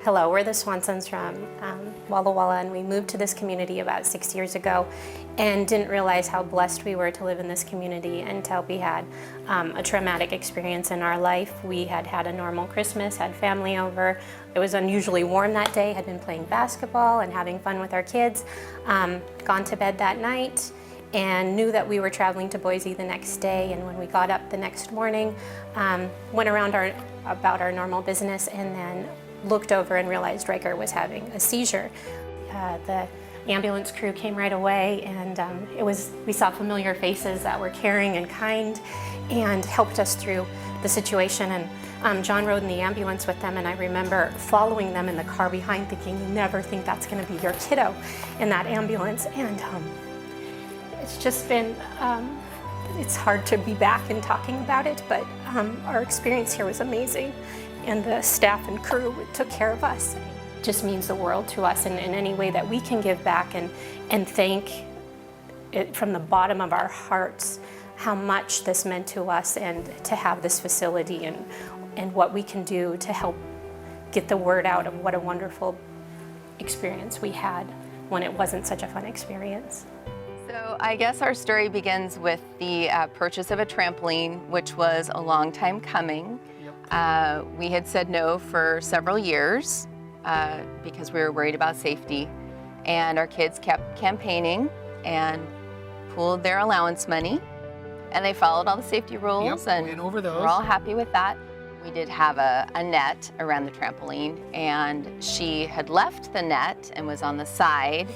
Hello, we're the Swansons from Walla Walla, and we moved to this community about 6 years ago and didn't realize how blessed we were to live in this community until we had a traumatic experience in our life. We had had a normal Christmas, had family over. It was unusually warm that day, had been playing basketball and having fun with our kids, gone to bed that night, and knew that we were traveling to Boise the next day. And when we got up the next morning, went around about our normal business, and then looked over and realized Riker was having a seizure. The ambulance crew came right away, and we saw familiar faces that were caring and kind and helped us through the situation. And John rode in the ambulance with them, and I remember following them in the car behind thinking, you never think that's going to be your kiddo in that ambulance. And it's just been, it's hard to be back and talking about it, but our experience here was amazing. And the staff and crew took care of us. It just means the world to us, and in any way that we can give back and thank it from the bottom of our hearts how much this meant to us, and to have this facility and what we can do to help get the word out of what a wonderful experience we had when it wasn't such a fun experience. So I guess our story begins with the purchase of a trampoline, which was a long time coming. We had said no for several years because we were worried about safety, and our kids kept campaigning and pooled their allowance money, and they followed all the safety rules, and over those. We're all happy with that. We did have a net around the trampoline, and she had left the net and was on the side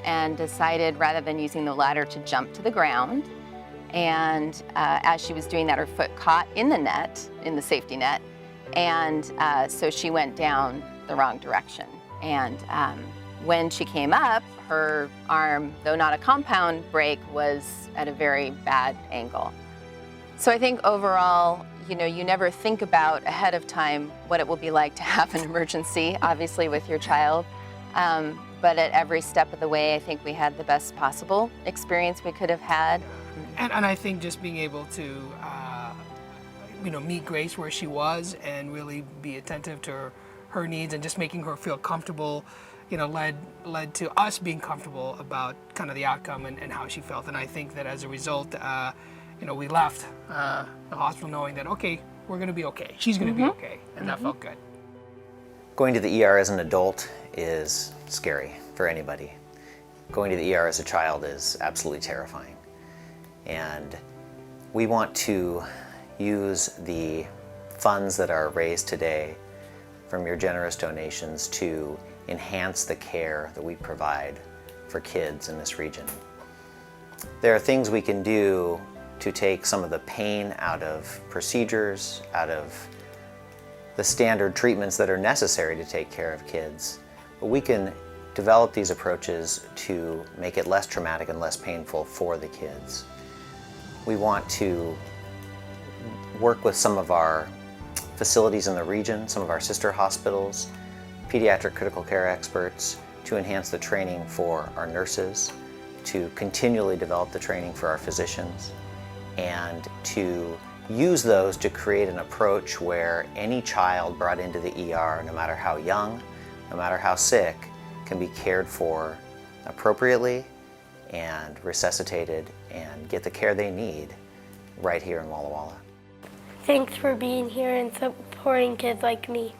and decided rather than using the ladder to jump to the ground. And as she was doing that, her foot caught in the net, in the safety net, and so she went down the wrong direction. And when she came up, her arm, though not a compound break, was at a very bad angle. So I think overall, you know, you never think about ahead of time what it will be like to have an emergency, obviously with your child. But at every step of the way, I think we had the best possible experience we could have had. And I think just being able to, meet Grace where she was and really be attentive to her needs and just making her feel comfortable, led to us being comfortable about kind of the outcome and how she felt. And I think that as a result, we left the hospital knowing that, okay, we're going to be okay. She's going to be okay. And that felt good. Going to the ER as an adult is scary for anybody. Going to the ER as a child is absolutely terrifying. And we want to use the funds that are raised today from your generous donations to enhance the care that we provide for kids in this region. There are things we can do to take some of the pain out of procedures, out of the standard treatments that are necessary to take care of kids. But we can develop these approaches to make it less traumatic and less painful for the kids. We want to work with some of our facilities in the region, some of our sister hospitals, pediatric critical care experts, to enhance the training for our nurses, to continually develop the training for our physicians, and to use those to create an approach where any child brought into the ER, no matter how young, no matter how sick, can be cared for appropriately and resuscitated and get the care they need right here in Walla Walla. Thanks for being here and supporting kids like me.